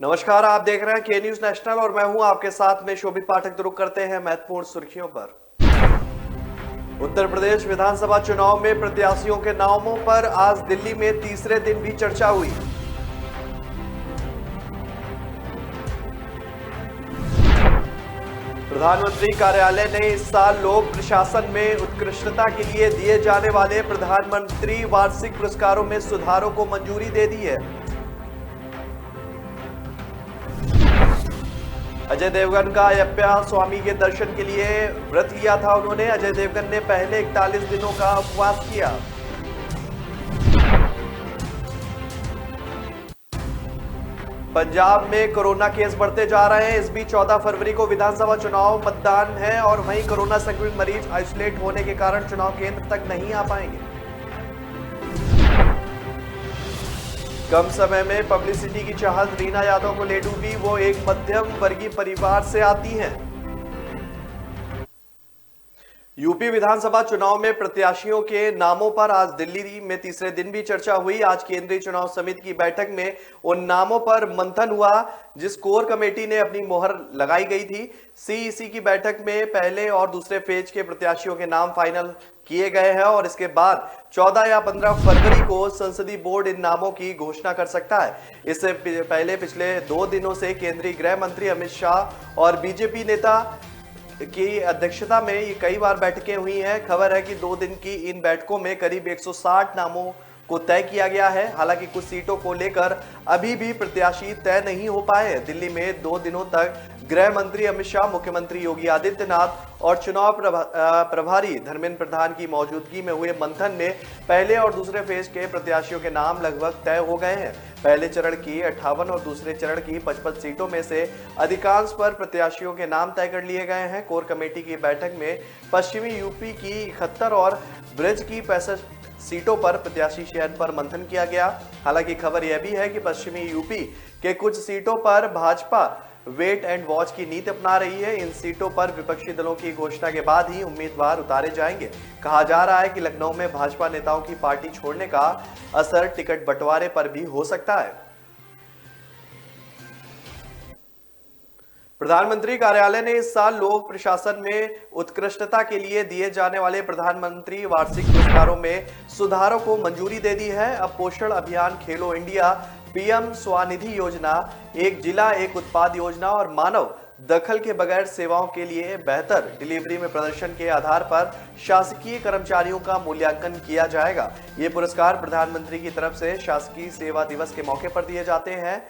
नमस्कार, आप देख रहे हैं के न्यूज नेशनल और मैं हूं आपके साथ में शोभित पाठक। रुक करते हैं महत्वपूर्ण सुर्खियों पर। उत्तर प्रदेश विधानसभा चुनाव में प्रत्याशियों के नामों पर आज दिल्ली में तीसरे दिन भी चर्चा हुई। प्रधानमंत्री कार्यालय ने इस साल लोक प्रशासन में उत्कृष्टता के लिए दिए जाने वाले प्रधानमंत्री वार्षिक पुरस्कारों में सुधारों को मंजूरी दे दी है। अजय देवगन का अयप्पा स्वामी के दर्शन के लिए व्रत लिया था उन्होंने। अजय देवगन ने पहले 41 दिनों का उपवास किया। पंजाब में कोरोना केस बढ़ते जा रहे हैं। इस बीच 14 फरवरी को विधानसभा चुनाव मतदान है और वहीं कोरोना संक्रमित मरीज आइसोलेट होने के कारण चुनाव केंद्र तक नहीं आ पाएंगे। कम समय में पब्लिसिटी की चाहत रीना यादव को ले डूबी। वो एक मध्यम वर्गीय परिवार से आती हैं। यूपी विधानसभा चुनाव में प्रत्याशियों के नामों पर आज दिल्ली में तीसरे दिन भी चर्चा हुई। आज केंद्रीय चुनाव समिति की बैठक में उन नामों पर मंथन हुआ जिस कोर कमेटी ने अपनी मोहर लगाई गई थी। सीईसी की बैठक में पहले और दूसरे फेज के प्रत्याशियों के नाम फाइनल किए गए हैं और इसके बाद 14 या 15 फरवरी को संसदीय बोर्ड इन नामों की घोषणा कर सकता है। इससे पहले पिछले 2 दिनों से केंद्रीय गृह मंत्री अमित शाह और बीजेपी नेता की अध्यक्षता में ये कई बार बैठकें हुई हैं। खबर है कि 2 दिन की इन बैठकों में करीब 160 नामों को तय किया गया है। हालांकि कुछ सीटों को लेकर अभी भी प्रत्याशी तय नहीं हो पाए। दिल्ली में 2 दिनों तक गृह मंत्री अमित शाह, मुख्यमंत्री योगी आदित्यनाथ और चुनाव प्रभारी धर्मेंद्र प्रधान की मौजूदगी में हुए मंथन में पहले और दूसरे फेज के प्रत्याशियों के नाम लगभग तय हो गए हैं। पहले चरण की 58 और दूसरे चरण की 55 सीटों में से अधिकांश पर प्रत्याशियों के नाम तय कर लिए गए हैं। कोर कमेटी की बैठक में पश्चिमी यूपी की 71 और ब्रज की 65 सीटों पर प्रत्याशी चयन पर मंथन किया गया। हालांकि खबर यह भी है कि पश्चिमी यूपी के कुछ सीटों पर भाजपा वेट एंड वॉच की नीति अपना रही है। इन सीटों पर विपक्षी दलों की घोषणा के बाद ही उम्मीदवार उतारे जाएंगे। कहा जा रहा है कि लखनऊ में भाजपा नेताओं की पार्टी छोड़ने का असर टिकट बंटवारे पर भी हो सकता है। प्रधानमंत्री कार्यालय ने इस साल लोक प्रशासन में उत्कृष्टता के लिए दिए जाने वाले प्रधानमंत्री वार्षिक पुरस्कारों में सुधारों को मंजूरी दे दी है। अब पोषण अभियान, खेलो इंडिया, पीएम स्वनिधि योजना, एक जिला एक उत्पाद योजना और मानव दखल के बगैर सेवाओं के लिए बेहतर डिलीवरी में प्रदर्शन के आधार पर शासकीय कर्मचारियों का मूल्यांकन किया जाएगा। ये पुरस्कार प्रधानमंत्री की तरफ से शासकीय सेवा दिवस के मौके पर दिए जाते हैं।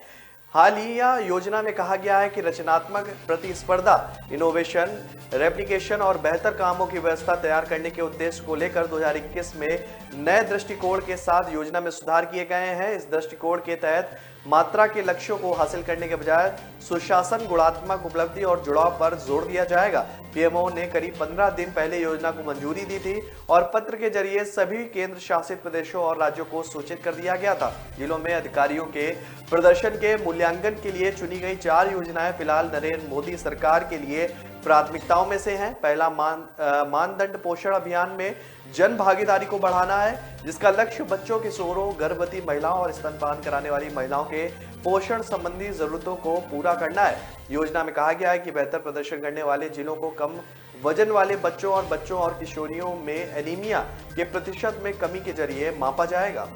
हालिया योजना में कहा गया है कि रचनात्मक प्रतिस्पर्धा, इनोवेशन, रेप्लिकेशन और बेहतर कामों की व्यवस्था तैयार करने के उद्देश्य को लेकर 2021 में नए दृष्टिकोण के साथ योजना में सुधार किए गए हैं। इस दृष्टिकोण के तहत मात्रा के लक्ष्यों को हासिल करने के बजाय सुशासन, गुणात्मक उपलब्धि और जुड़ाव पर जोर दिया जाएगा। पीएमओ ने करीब 15 दिन पहले योजना को मंजूरी दी थी और पत्र के जरिए सभी केंद्र शासित प्रदेशों और राज्यों को सूचित कर दिया गया था। जिलों में अधिकारियों के प्रदर्शन के मूल्यांकन के लिए चुनी गई 4 योजनाएं फिलहाल नरेंद्र मोदी सरकार के लिए प्राथमिकताओं में से हैं। पहला मानदंड पोषण अभियान में जन भागीदारी को बढ़ाना है, जिसका लक्ष्य बच्चों, किशोरों, गर्भवती महिलाओं और स्तनपान कराने वाली महिलाओं के पोषण संबंधी जरूरतों को पूरा करना है। योजना में कहा गया है कि बेहतर प्रदर्शन करने वाले जिलों को कम वजन वाले बच्चों और किशोरियों में एनीमिया के प्रतिशत में कमी के जरिए मापा जाएगा।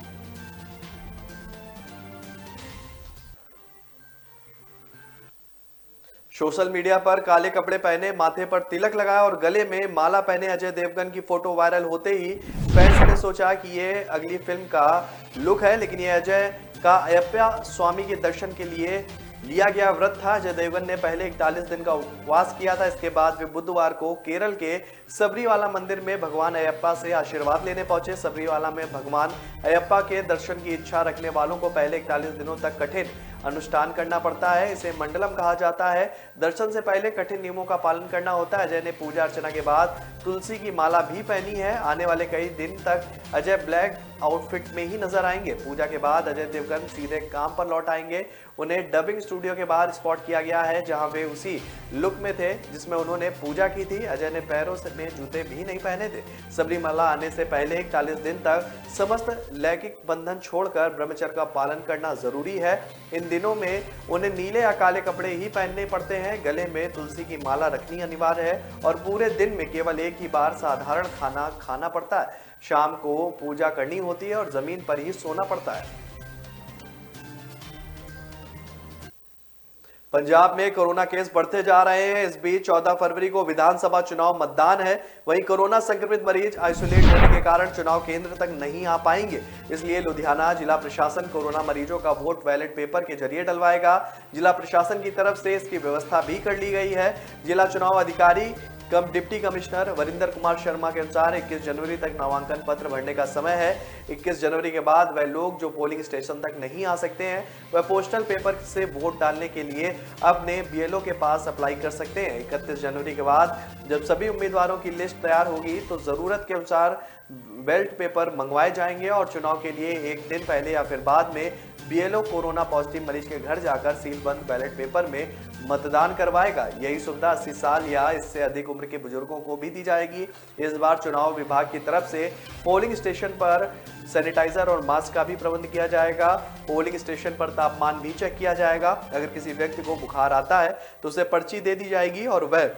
सोशल मीडिया पर काले कपड़े पहने, माथे पर तिलक लगाया और गले में माला पहने अजय देवगन की फोटो वायरल होते ही फैंस ने सोचा कि ये अगली फिल्म का लुक है, लेकिन ये अजय का अयप्पा स्वामी के दर्शन के लिए लिया गया व्रत था। अजय देवगन ने पहले 41 दिन का उपवास किया था। इसके बाद वे बुधवार को केरल के सबरीवाला मंदिर में भगवान अयप्पा से आशीर्वाद लेने पहुंचे। सबरीवाला में भगवान अयप्पा के दर्शन की इच्छा रखने वालों को पहले 41 दिनों तक कठिन अनुष्ठान करना पड़ता है। इसे मंडलम कहा जाता है। दर्शन से पहले कठिन नियमों का पालन करना होता है। अजय ने पूजा अर्चना के बाद तुलसी की माला भी पहनी है। आने वाले कई दिन तक अजय ब्लैक आउटफिट में ही नजर आएंगे। पूजा के बाद अजय देवगन सीधे काम पर लौट आएंगे। उन्हें डबिंग स्टूडियो के बाहर स्पॉट किया गया है, जहां वे उसी लुक में थे जिसमें उन्होंने पूजा की थी। अजय ने पैरों में जूते भी नहीं पहने थे। सबरीमाला आने से पहले 41 दिन तक समस्त लैंगिक बंधन छोड़कर ब्रह्मचर्य का पालन करना जरूरी है। इन इन दिनों में उन्हें नीले या काले कपड़े ही पहनने पड़ते हैं। गले में तुलसी की माला रखनी अनिवार्य है और पूरे दिन में केवल एक ही बार साधारण खाना खाना पड़ता है। शाम को पूजा करनी होती है और जमीन पर ही सोना पड़ता है। पंजाब में कोरोना केस बढ़ते जा रहे हैं। इस बीच 14 फरवरी को विधानसभा चुनाव मतदान है। वहीं कोरोना संक्रमित मरीज आइसोलेट होने के कारण चुनाव केंद्र तक नहीं आ पाएंगे। इसलिए लुधियाना जिला प्रशासन कोरोना मरीजों का वोट बैलेट पेपर के जरिए डलवाएगा। जिला प्रशासन की तरफ से इसकी व्यवस्था भी कर ली गई है। जिला चुनाव अधिकारी कम डिप्टी कमिश्नर वरिंदर कुमार शर्मा के अनुसार 21 जनवरी तक नामांकन पत्र भरने का समय है। 21 जनवरी के बाद वह लोग जो पोलिंग स्टेशन तक नहीं आ सकते हैं वह पोस्टल पेपर से वोट डालने के लिए अपने बीएलओ के पास अप्लाई कर सकते हैं। 31 जनवरी के बाद जब सभी उम्मीदवारों की लिस्ट तैयार होगी तो जरूरत के अनुसार बैलेट पेपर मंगवाए जाएंगे और चुनाव के लिए एक दिन पहले या फिर बाद में बीएलओ कोरोना पॉजिटिव मरीज के घर जाकर सीलबंद बैलेट पेपर में मतदान करवाएगा। यही सुविधा 80 साल या इससे अधिक उम्र के बुजुर्गों को भी दी जाएगी। इस बार चुनाव विभाग की तरफ से पोलिंग स्टेशन पर सैनिटाइजर और मास्क का भी प्रबंध किया जाएगा। पोलिंग स्टेशन पर तापमान भी चेक किया जाएगा। अगर किसी व्यक्ति को बुखार आता है तो उसे पर्ची दे दी जाएगी और वह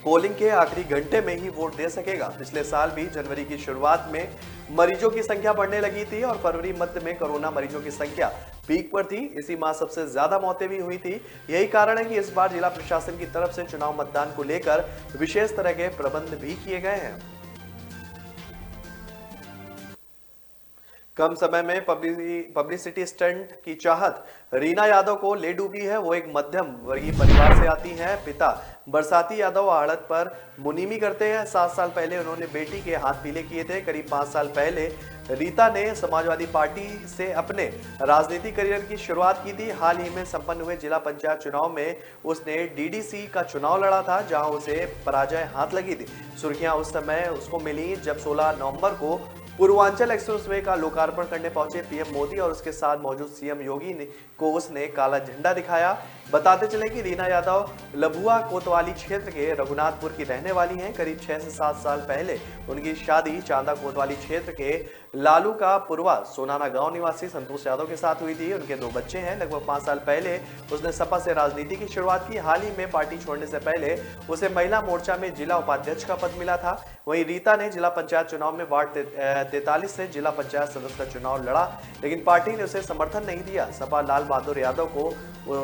पोलिंग के आखिरी घंटे में ही वोट दे सकेगा। पिछले साल भी जनवरी की शुरुआत में मरीजों की संख्या बढ़ने लगी थी और फरवरी मध्य में कोरोना मरीजों की संख्या पीक पर थी। इसी माह सबसे ज्यादा मौतें भी हुई थी। यही कारण है कि इस बार जिला प्रशासन की तरफ से चुनाव मतदान को लेकर विशेष तरह के प्रबंध भी किए गए हैं। कम समय में पब्लिसिटी स्टंट की चाहत रीना यादव को ले डूबी है। वो एक मध्यम वर्गीय परिवार से आती हैं। पिता बरसाती यादव आड़त पर मुनीमी करते हैं। 7 साल पहले उन्होंने बेटी के हाथ पीले किए थे। करीब 5 साल पहले रीता ने समाजवादी पार्टी से अपने राजनीतिक करियर की शुरुआत की थी। हाल ही में संपन्न हुए जिला पंचायत चुनाव में उसने डीडीसी का चुनाव लड़ा था, जहां उसे पराजय हाथ लगी थी। सुर्खियां उस समय उसको मिली जब 16 नवंबर को पूर्वांचल एक्सप्रेसवे का लोकार्पण करने पहुंचे पीएम मोदी और उसके साथ मौजूद सीएम योगी को उसने काला झंडा दिखाया। बताते चले कि रीना यादव लभुआ कोतवाली क्षेत्र के रघुनाथपुर की रहने वाली हैं। करीब 6 से 7 साल पहले उनकी शादी चांदा कोतवाली क्षेत्र के लालू का पुरवा सोनाना गांव निवासी संतोष यादव के साथ हुई थी। उनके 2 बच्चे हैं। लगभग 5 साल पहले उसने सपा से राजनीति की शुरुआत की। हाल ही में पार्टी छोड़ने से पहले उसे महिला मोर्चा में जिला उपाध्यक्ष का पद मिला था। वहीं रीता ने जिला पंचायत चुनाव में वार्ड 43 से जिला पंचायत सदस्य का चुनाव लड़ा, लेकिन पार्टी ने उसे समर्थन नहीं दिया। सपा लाल बहादुर यादव को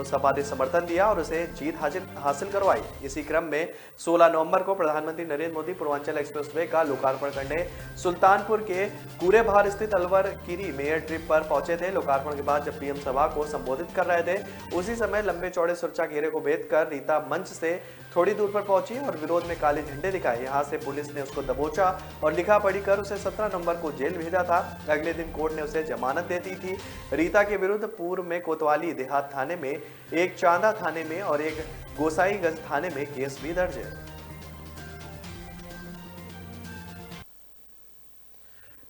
सपा ने समर्थन दिया और उसे जीत हासिल करवाई। इसी क्रम में 16 नवंबर को प्रधानमंत्री नरेंद्र मोदी पूर्वांचल एक्सप्रेसवे का लोकार्पण करने सुल्तानपुर के कूरेभार स्थित अलवर किरी मेयर ट्रिप पर पहुंचे थे। लोकार्पण के बाद जब पीएम सभा को संबोधित कर रहे थे, उसी समय लंबे चौड़े सुरक्षा घेरे को भेद कर रीता मंच से थोड़ी दूर पर पहुंची और विरोध में काले झंडे दिखाए। यहां से पुलिस ने उसको दबोचा और लिखा पढ़ी कर उसे 17 नवंबर को जेल भेजा था। अगले दिन कोर्ट ने उसे जमानत दे दी थी। रीता के विरुद्ध पूर्व में कोतवाली देहात थाने में, एक चांदा थाने में और एक गोसाईगंज थाने में केस भी दर्ज है।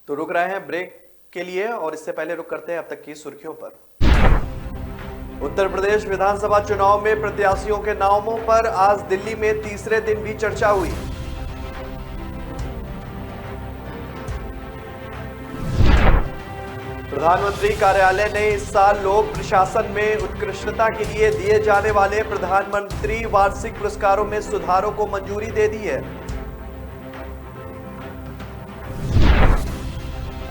तो रुक रहे हैं ब्रेक के लिए और इससे पहले रुक करते हैं अब तक की सुर्खियों पर। उत्तर प्रदेश विधानसभा चुनाव में प्रत्याशियों के नामों पर आज दिल्ली में तीसरे दिन भी चर्चा हुई। प्रधानमंत्री कार्यालय ने इस साल लोक प्रशासन में उत्कृष्टता के लिए दिए जाने वाले प्रधानमंत्री वार्षिक पुरस्कारों में सुधारों को मंजूरी दे दी है।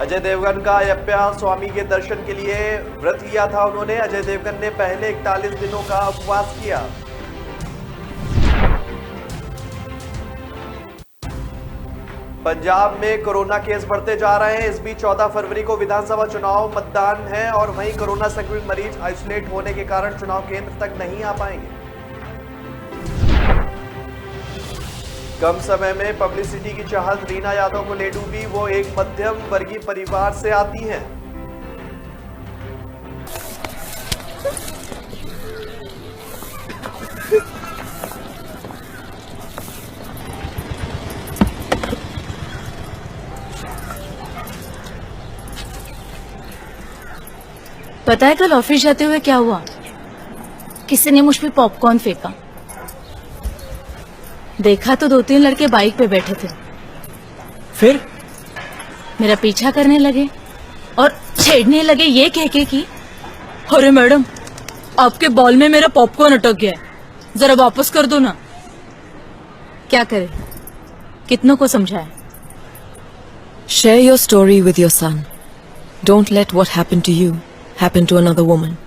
अजय देवगन का अयप्पा स्वामी के दर्शन के लिए व्रत लिया था उन्होंने। अजय देवगन ने पहले 41 दिनों का उपवास किया। पंजाब में कोरोना केस बढ़ते जा रहे हैं। इस बीच 14 फरवरी को विधानसभा चुनाव मतदान है और वहीं कोरोना संक्रमित मरीज आइसोलेट होने के कारण चुनाव केंद्र तक नहीं आ पाएंगे। कम समय में पब्लिसिटी की चाहत रीना यादव को ले डूबी। वो एक मध्यम वर्गीय परिवार से आती हैं। पता है कल ऑफिस जाते हुए क्या हुआ? किसी ने मुझ पे पॉपकॉर्न फेंका। देखा तो 2-3 लड़के बाइक पे बैठे थे। फिर मेरा पीछा करने लगे और छेड़ने लगे ये कह के कि अरे मैडम, आपके बॉल में मेरा पॉपकॉर्न अटक गया है, जरा वापस कर दो ना। क्या करे, कितनों को समझाए। Share your story with your son. Don't let what happened to you happen to another woman.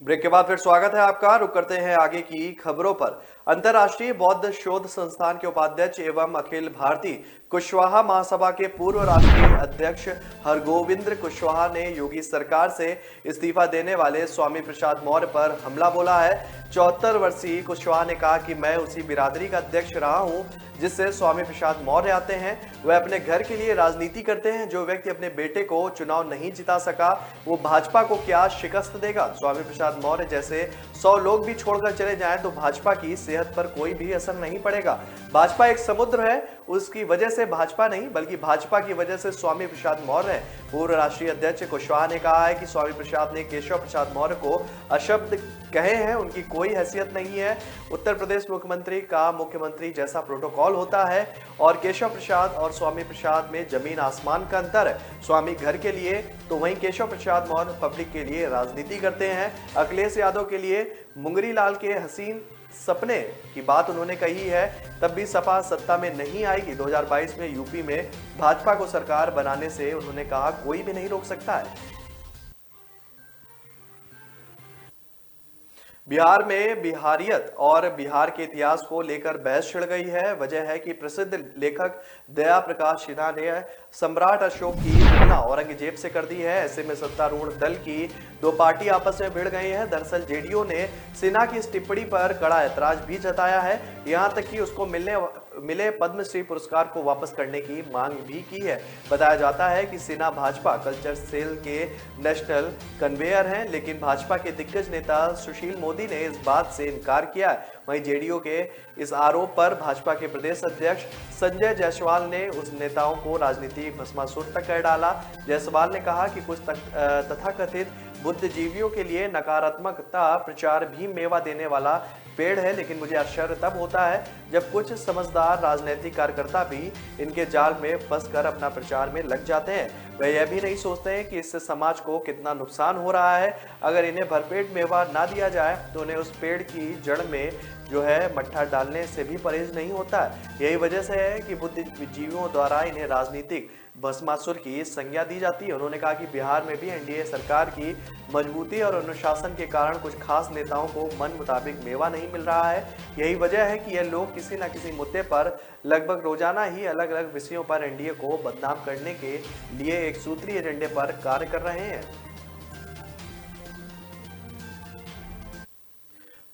Break के बाद फिर स्वागत है आपका। रुक करते हैं आगे की खबरों पर। अंतर्राष्ट्रीय बौद्ध शोध संस्थान के उपाध्यक्ष एवं अखिल भारतीय कुशवाहा महासभा के पूर्व राष्ट्रीय अध्यक्ष हरगोविंद कुशवाहा ने योगी सरकार से इस्तीफा देने वाले स्वामी प्रसाद मौर्य पर हमला बोला है। 74 वर्षीय कुशवाहा ने कहा कि मैं उसी बिरादरी का अध्यक्ष रहा हूं जिससे स्वामी प्रसाद मौर्य आते हैं। वह अपने घर के लिए राजनीति करते हैं। जो व्यक्ति अपने बेटे को चुनाव नहीं जिता सका वो भाजपा को क्या शिकस्त देगा। स्वामी प्रसाद मौर्य जैसे 100 लोग भी छोड़कर चले जाएं तो भाजपा की सेहत पर कोई भी असर नहीं पड़ेगा। भाजपा एक समुद्र है, उसकी वजह से भाजपा नहीं बल्कि भाजपा की वजह से स्वामी प्रसाद मौर्य है। पूर्व राष्ट्रीय अध्यक्ष कुशवाहा ने कहा है कि स्वामी प्रसाद ने केशव प्रसाद मौर्य को अशब्द कहे हैं, उनकी कोई हैसियत नहीं है। उत्तर प्रदेश मुख्यमंत्री का मुख्यमंत्री जैसा प्रोटोकॉल होता है और केशव प्रसाद और स्वामी प्रसाद में जमीन आसमान का अंतर है। स्वामी घर के लिए तो वहीं केशव प्रसाद मौर्य पब्लिक के लिए राजनीति करते हैं। अखिलेश यादव के लिए मुंगरी लाल के हसीन सपने की बात उन्होंने कही है, तब भी सपा सत्ता में नहीं आएगी। 2022 में यूपी में भाजपा को सरकार बनाने से उन्होंने कहा कोई भी नहीं रोक सकता है। बिहार में बिहारियत और बिहार के इतिहास को लेकर बहस छिड़ गई है। वजह है कि प्रसिद्ध लेखक दया प्रकाश सिन्हा ने सम्राट अशोक की तुलना औरंगजेब से कर दी है। ऐसे में सत्तारूढ़ दल की दो पार्टी आपस में भिड़ गई हैं। दरअसल जेडीयू ने सिन्हा की इस टिप्पणी पर कड़ा ऐतराज भी जताया है, यहां तक कि उसको मिले पद्मश्री पुरस्कार को वापस करने की मांग भी की है। बताया जाता है कि सिन्हा भाजपा कल्चर सेल के नेशनल कन्वेयर हैं, लेकिन भाजपा के दिग्गज नेता सुशील मोदी ने इस बात से इनकार किया है। वहीं जेडीयू के इस आरोप पर भाजपा के प्रदेश अध्यक्ष संजय जायसवाल ने उस नेताओं को राजनीतिक भस्मासुर तक कर डाला। जायसवाल ने कहा कि कुछ तथाकथित बुद्धिजीवियों के लिए नकारात्मकता प्रचार भी मेवा देने वाला पेड़ है, लेकिन मुझे आश्चर्य तब होता है जब कुछ समझदार राजनीतिक कार्यकर्ता भी इनके जाल में फंसकर अपना प्रचार में लग जाते हैं। वे यह भी नहीं सोचते हैं कि इससे समाज को कितना नुकसान हो रहा है। अगर इन्हें भरपेट मेवा ना दिया जाए तो उन्हें उस पेड़ की जड़ में जो है मट्ठा डालने से भी परहेज नहीं होता है। यही वजह से है कि बुद्धिजीवियों द्वारा इन्हें राजनीतिक भस्मासुर की संज्ञा दी जाती है। उन्होंने कहा कि बिहार में भी एनडीए सरकार की मजबूती और अनुशासन के कारण कुछ खास नेताओं को मन मुताबिक मेवा नहीं मिल रहा है। यही वजह है कि यह लोग किसी न किसी मुद्दे पर लगभग रोजाना ही अलग अलग विषयों पर एनडीए को बदनाम करने के लिए एक सूत्रीय एजेंडे पर कार्य कर रहे हैं।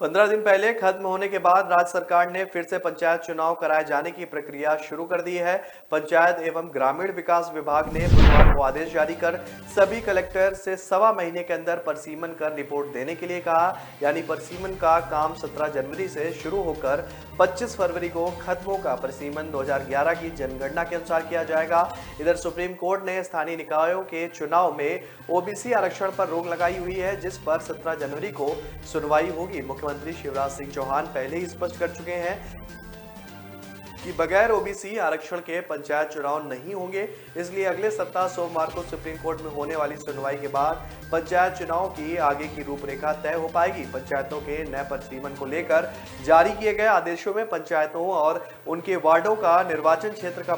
15 दिन पहले खत्म होने के बाद राज्य सरकार ने फिर से पंचायत चुनाव कराए जाने की प्रक्रिया शुरू कर दी है। पंचायत एवं ग्रामीण विकास विभाग ने बुधवार को आदेश जारी कर सभी कलेक्टर से 1.25 महीने के अंदर परिसीमन कर रिपोर्ट देने के लिए कहा। यानी परिसीमन का काम 17 जनवरी से शुरू होकर 25 फरवरी को खत्म होगा। परिसीमन 2011 की जनगणना के अनुसार किया जाएगा। इधर सुप्रीम कोर्ट ने स्थानीय निकायों के चुनाव में ओबीसी आरक्षण पर रोक लगाई हुई है, जिस पर 17 जनवरी को सुनवाई होगी। मुख्यमंत्री शिवराज सिंह चौहान पहले ही स्पष्ट कर चुके हैं कि बगैर ओबीसी आरक्षण के पंचायत चुनाव नहीं होंगे। इसलिए अगले सप्ताह सोमवार को सुप्रीम कोर्ट में होने वाली सुनवाई के बाद पंचायत चुनाव की आगे की रूपरेखा तय हो पाएगी। पंचायतों के नए परिसीमन को लेकर जारी किए गए आदेशों में पंचायतों और उनके वार्डों का निर्वाचन क्षेत्र का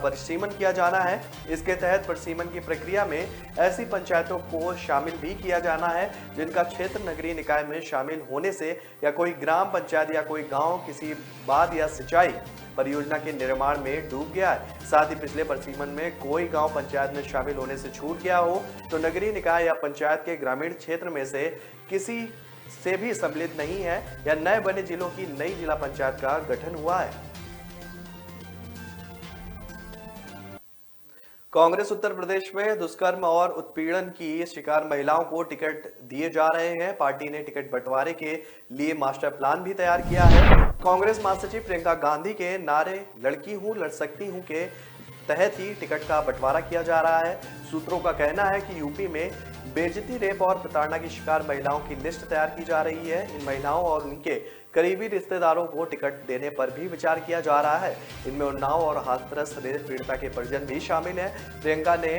परिसीमन किया जाना है। इसके तहत परिसीमन की प्रक्रिया में ऐसी पंचायतों को शामिल भी किया जाना है जिनका क्षेत्र नगरीय निकाय में शामिल होने से या कोई ग्राम पंचायत या कोई गाँव किसी बांध या सिंचाई परियोजना के निर्माण में डूब गया है। साथ ही पिछले परिसीमन में कोई गांव पंचायत में शामिल होने से छूट गया हो तो नगरीय निकाय या पंचायत के ग्रामीण क्षेत्र में से किसी से भी सम्मिलित नहीं है या नए बने जिलों की नई जिला पंचायत का गठन हुआ है। कांग्रेस उत्तर प्रदेश में दुष्कर्म और उत्पीड़न की शिकार महिलाओं को टिकट दिए जा रहे हैं। पार्टी ने टिकट बंटवारे के लिए मास्टर प्लान भी तैयार किया है। कांग्रेस महासचिव प्रियंका गांधी के नारे लड़की हूं लड़ सकती हूं के तहत ही टिकट का बंटवारा किया जा रहा है। सूत्रों का कहना है कि यूपी में बेइज्जती, रेप और प्रताड़ना की शिकार महिलाओं की लिस्ट तैयार की जा रही है। इन महिलाओं और उनके करीबी रिश्तेदारों को टिकट देने पर भी विचार किया जा रहा है। इनमें उन्नाव और हाथरस रेप पीड़िता के परिजन भी शामिल हैं। प्रियंका ने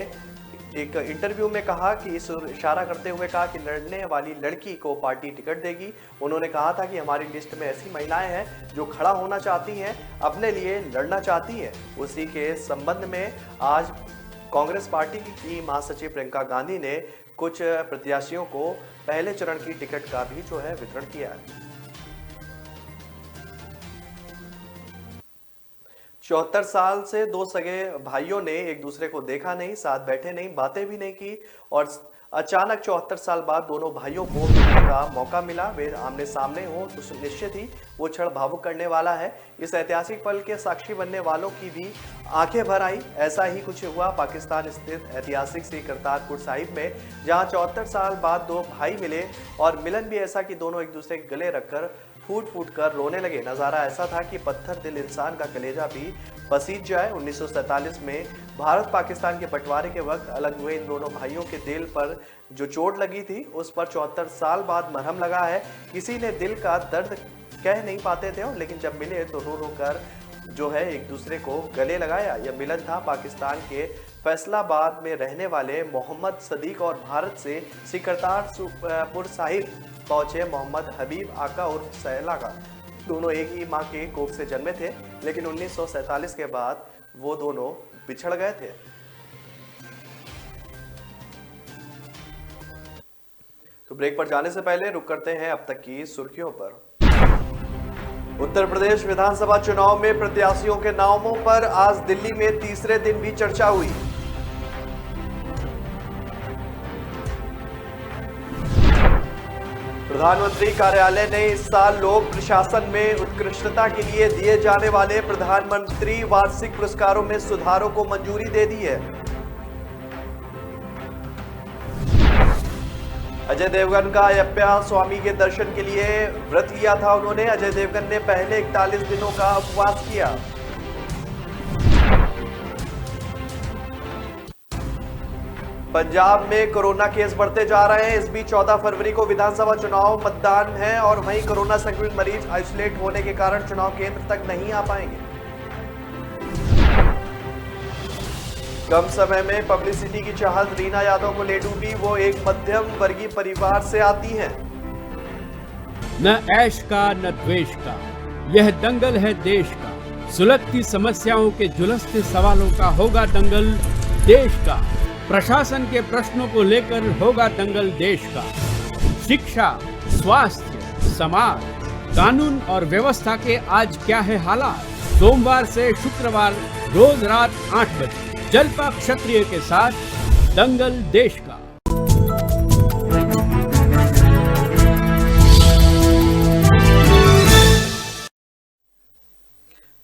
एक इंटरव्यू में कहा कि इशारा करते हुए कहा कि लड़ने वाली लड़की को पार्टी टिकट देगी। उन्होंने कहा था कि हमारी लिस्ट में ऐसी महिलाएं हैं जो खड़ा होना चाहती हैं, अपने लिए लड़ना चाहती हैं। उसी के संबंध में आज कांग्रेस पार्टी की महासचिव प्रियंका गांधी ने कुछ प्रत्याशियों को पहले चरण की टिकट का भी जो है वितरण किया है। 74 साल से दो सगे भाइयों ने एक दूसरे को देखा नहीं, साथ बैठे नहीं, बातें भी नहीं की और अचानक 74 साल बाद दोनों भाइयों को मिलने का मौका मिला। वे आमने सामने हो तो निश्चित ही वो क्षण भावुक करने वाला है। इस ऐतिहासिक पल के साक्षी बनने वालों की भी आंखें भर आई। ऐसा ही कुछ हुआ पाकिस्तान स्थित ऐतिहासिक श्री करतारपुर साहिब में, जहां 74 साल बाद दो भाई मिले और मिलन भी ऐसा कि दोनों एक दूसरे के गले रखकर फूट फूट कर रोने लगे। नजारा ऐसा था कि पत्थर दिल इंसान का कलेजा भी पसीज जाए। 1947 में भारत पाकिस्तान के बंटवारे के वक्त अलग हुए इन दोनों भाइयों के दिल पर जो चोट लगी थी, उस पर 74 साल बाद मरहम लगा है। किसी ने दिल का दर्द कह नहीं पाते थे, लेकिन जब मिले तो रो रो कर जो है एक दूसरे को गले लगाया। यह मिलन था पाकिस्तान के फैसलाबाद में रहने वाले मोहम्मद सदीक और भारत से श्री करतारपुर साहिब पहुंचे मोहम्मद हबीब आका और सैला का। दोनों एक ही मां के कोख से जन्मे थे, लेकिन 1947 के बाद वो दोनों बिछड़ गए थे। तो ब्रेक पर जाने से पहले रुक करते हैं अब तक की सुर्खियों पर। उत्तर प्रदेश विधानसभा चुनाव में प्रत्याशियों के नामों पर आज दिल्ली में तीसरे दिन भी चर्चा हुई। प्रधानमंत्री कार्यालय ने इस साल लोक प्रशासन में उत्कृष्टता के लिए दिए जाने वाले प्रधानमंत्री वार्षिक पुरस्कारों में सुधारों को मंजूरी दे दी है। अजय देवगन का अयप्पा स्वामी के दर्शन के लिए व्रत लिया था उन्होंने। अजय देवगन ने पहले 41 दिनों का उपवास किया। पंजाब में कोरोना केस बढ़ते जा रहे हैं। इस बीच 14 फरवरी को विधानसभा चुनाव मतदान है और वहीं कोरोना संक्रमित मरीज आइसोलेट होने के कारण चुनाव केंद्र तक नहीं आ पाएंगे। कम समय में पब्लिसिटी की चाहत रीना यादव को ले डूबी। वो एक मध्यम वर्गीय परिवार से आती हैं। न ऐश का न द्वेष का, यह दंगल है देश का। सुलगती समस्याओं के जुलसते सवालों का होगा दंगल देश का। प्रशासन के प्रश्नों को लेकर होगा दंगल देश का। शिक्षा, स्वास्थ्य, समाज, कानून और व्यवस्था के आज क्या है हालात। सोमवार से शुक्रवार रोज रात 8 बजे जलपा क्षत्रिय के साथ दंगल देश का।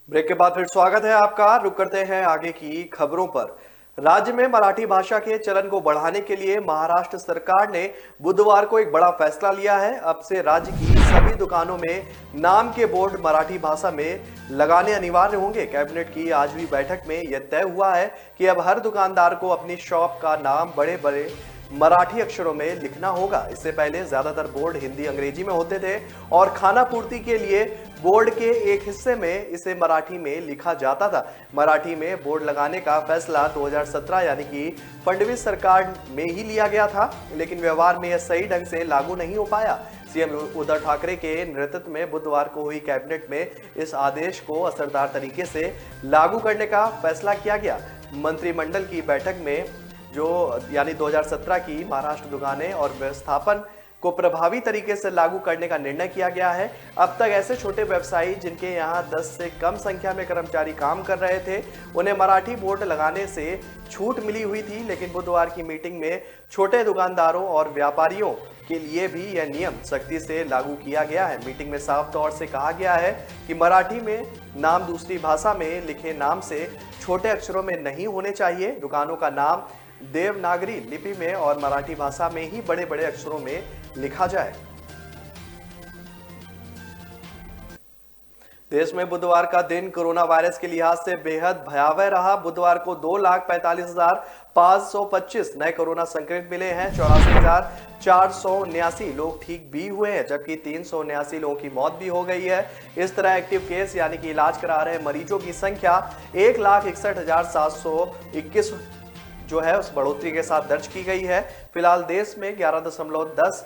ब्रेक के बाद फिर स्वागत है आपका। रुक करते हैं आगे की खबरों पर। राज्य में मराठी भाषा के चलन को बढ़ाने के लिए महाराष्ट्र सरकार ने बुधवार को एक बड़ा फैसला लिया है। अब से राज्य की सभी दुकानों में नाम के बोर्ड मराठी भाषा में लगाने अनिवार्य होंगे। कैबिनेट की आज हुई बैठक में यह तय हुआ है कि अब हर दुकानदार को अपनी शॉप का नाम बड़े बड़े मराठी अक्षरों में लिखना होगा। इससे पहले ज्यादातर बोर्ड हिंदी अंग्रेजी में होते थे और खाना पूर्ति के लिए बोर्ड के एक हिस्से में इसे मराठी में लिखा जाता था। मराठी में बोर्ड लगाने का फैसला 2017 यानी कि फडणवीस सरकार में ही लिया गया था, लेकिन व्यवहार में यह सही ढंग से लागू नहीं हो पाया। सीएम उद्धव ठाकरे के नेतृत्व में बुधवार को हुई कैबिनेट में इस आदेश को असरदार तरीके से लागू करने का फैसला किया गया। मंत्रिमंडल की बैठक में जो यानी 2017 की महाराष्ट्र दुकानें और व्यवस्थापन को प्रभावी तरीके से लागू करने का निर्णय किया गया है। अब तक ऐसे छोटे व्यवसायी जिनके यहाँ 10 से कम संख्या में कर्मचारी काम कर रहे थे, उन्हें मराठी बोर्ड लगाने से छूट मिली हुई थी, लेकिन बुधवार की मीटिंग में छोटे दुकानदारों और व्यापारियों के लिए भी यह नियम सख्ती से लागू किया गया है। मीटिंग में साफ तौर से कहा गया है कि मराठी में नाम दूसरी भाषा में लिखे नाम से छोटे अक्षरों में नहीं होने चाहिए। दुकानों का नाम देवनागरी लिपि में और मराठी भाषा में ही बड़े बड़े अक्षरों में लिखा जाए। देश में बुधवार का दिन कोरोना वायरस के लिहाज से बेहद भयावह रहा। बुधवार को 2,45,525 नए कोरोना संक्रमित मिले हैं। 84,479 लोग ठीक भी हुए हैं, जबकि 379 लोगों की मौत भी हो गई है। इस तरह एक्टिव केस यानी कि इलाज करा रहे मरीजों की संख्या 1,61,721 जो है उस बढ़ोतरी के साथ दर्ज की गई है। फिलहाल देश में 11.10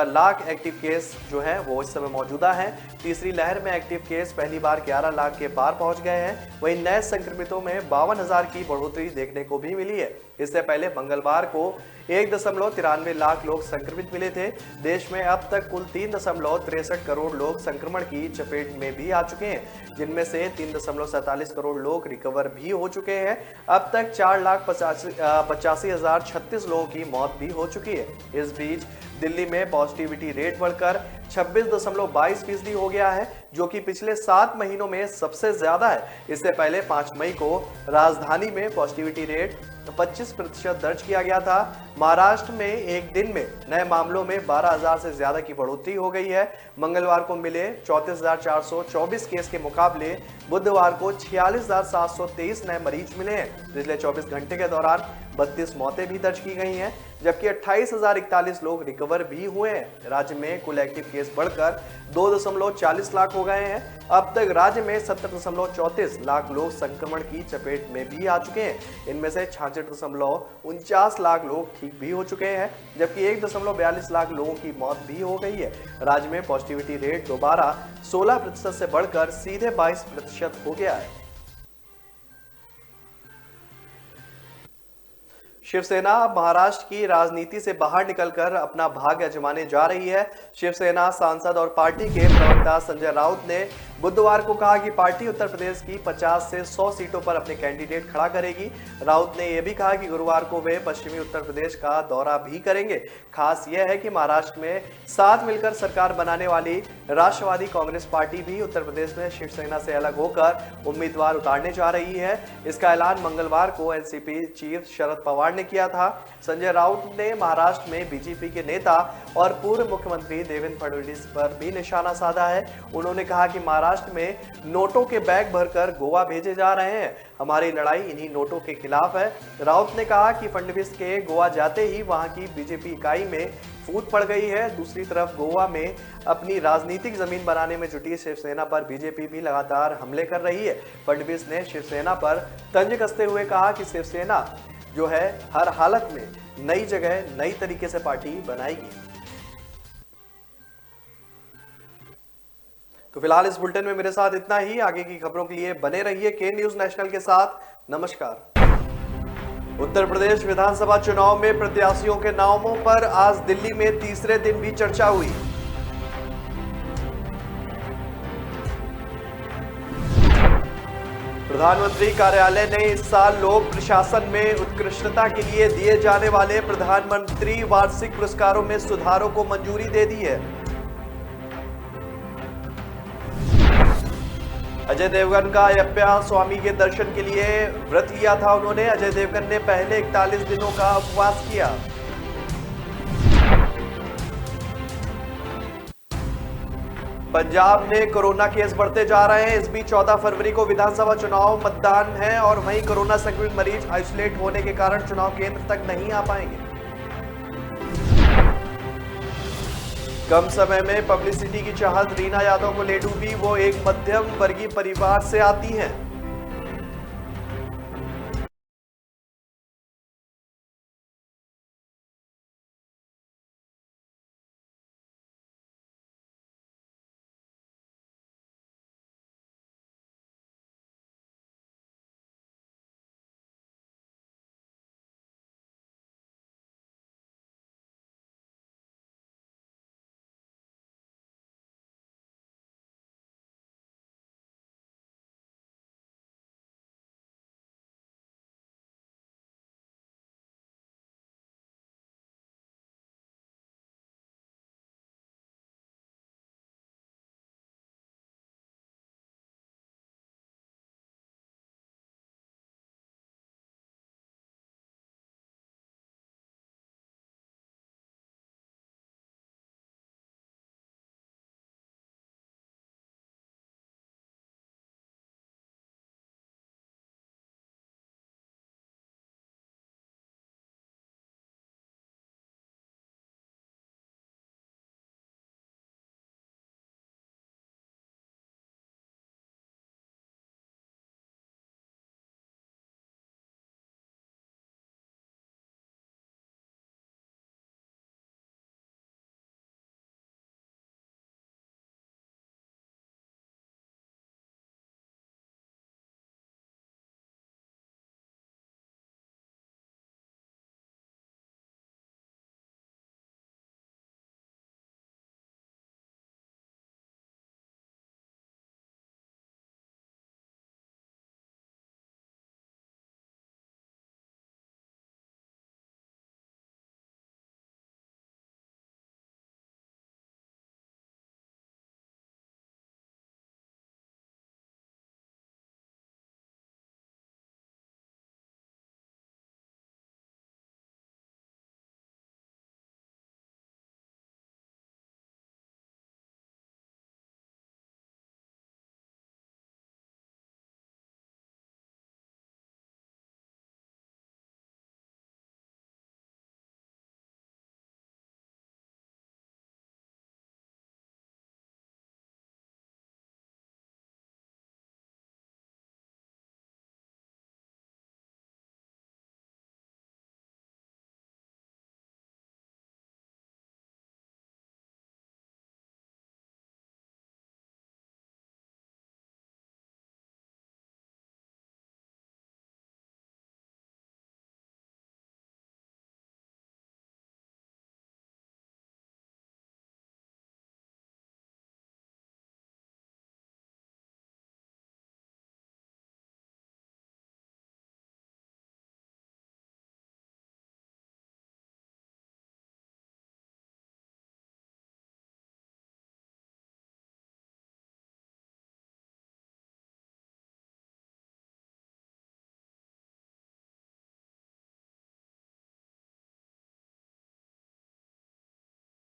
लाख एक्टिव केस जो हैं वो इस समय मौजूदा हैं। तीसरी लहर में एक्टिव केस पहली बार 11 लाख के पार पहुंच गए हैं। वहीं नए संक्रमितों में 52,000 की बढ़ोतरी देखने को भी मिली है। इससे पहले मंगलवार को 1.93 लाख लोग संक्रमित मिले थे। देश में अब तक कुल 3.63 करोड़ लोग संक्रमण की चपेट में भी आ चुके हैं, जिनमें से 3.47 करोड़ लोग रिकवर भी हो चुके हैं। अब तक 4,85,036 लोगों की मौत भी हो चुकी है। इस बीच दिल्ली में पॉजिटिविटी रेट बढ़कर 26.22% हो गया है, जो कि पिछले 7 महीनों में सबसे ज्यादा है। इससे पहले 5 मई को राजधानी में पॉजिटिविटी रेट 25% दर्ज किया गया था। महाराष्ट्र में एक दिन में नए मामलों में 12,000 से ज्यादा की बढ़ोतरी हो गई है। मंगलवार को मिले 34,424 केस के मुकाबले बुधवार को 46,723 नए मरीज मिले हैं। पिछले 24 घंटे के दौरान 32 मौतें भी दर्ज की गई हैं, जबकि 28,041 लोग रिकवर भी हुए हैं। राज्य में कुल एक्टिव केस बढ़कर 2.40 लाख हो गए हैं। अब तक राज्य में 70.34 लाख लोग संक्रमण की चपेट में भी आ चुके हैं। इनमें से 66.49 लाख लोग ठीक भी हो चुके हैं, जबकि 1.42 लाख लोगों की मौत भी हो गई है। राज्य में पॉजिटिविटी रेट दोबारा 16% से बढ़कर सीधे 22% हो गया है। शिवसेना महाराष्ट्र की राजनीति से बाहर निकलकर अपना भाग्य आजमाने जा रही है। शिवसेना सांसद और पार्टी के प्रवक्ता संजय राउत ने बुधवार को कहा कि पार्टी उत्तर प्रदेश की 50 से 100 सीटों पर अपने कैंडिडेट खड़ा करेगी। राउत ने यह भी कहा कि गुरुवार को वे पश्चिमी उत्तर प्रदेश का दौरा भी करेंगे। खास यह है कि महाराष्ट्र में साथ मिलकर सरकार बनाने वाली राष्ट्रवादी कांग्रेस पार्टी भी उत्तर प्रदेश में शिवसेना से अलग होकर उम्मीदवार उतारने जा रही है। इसका ऐलान मंगलवार को एनसीपी चीफ शरद पवार ने किया था। संजय राउत ने महाराष्ट्र में बीजेपी के नेता और पूर्व मुख्यमंत्री देवेंद्र फडणवीस पर भी निशाना साधा है। उन्होंने कहा कि महाराष्ट्र में नोटों के बैग भरकर गोवा भेजे जा रहे हैं। हमारी लड़ाई इन्हीं नोटों के खिलाफ है। राउत ने कहा कि फडणवीस के गोवा जाते ही वहां की बीजेपी इकाई में फूट पड़ गई है। दूसरी तरफ गोवा में अपनी राजनीतिक जमीन बनाने में जुटी शिवसेना पर बीजेपी भी लगातार हमले कर रही है। फडणवीस ने शिवसेना पर तंज कसते हुए कहा कि शिवसेना जो है हर हालत में नई जगह नई तरीके से पार्टी बनाएगी। तो फिलहाल इस बुलेटिन में मेरे साथ इतना ही। आगे की खबरों के लिए बने रहिए के न्यूज नेशनल के साथ। नमस्कार। उत्तर प्रदेश विधानसभा चुनाव में प्रत्याशियों के नामों पर आज दिल्ली में तीसरे दिन भी चर्चा हुई। प्रधानमंत्री कार्यालय ने इस साल लोक प्रशासन में उत्कृष्टता के लिए दिए जाने वाले प्रधानमंत्री वार्षिक पुरस्कारों में सुधारों को मंजूरी दे दी है। अजय देवगन का अयप्पा स्वामी के दर्शन के लिए व्रत लिया था उन्होंने। अजय देवगन ने पहले 41 दिनों का उपवास किया। पंजाब में कोरोना केस बढ़ते जा रहे हैं। इस बीच 14 फरवरी को विधानसभा चुनाव मतदान है और वहीं कोरोना संक्रमित मरीज आइसोलेट होने के कारण चुनाव केंद्र तक नहीं आ पाएंगे। कम समय में पब्लिसिटी की चाहत रीना यादव को ले डूबी। वो एक मध्यम वर्गीय परिवार से आती हैं।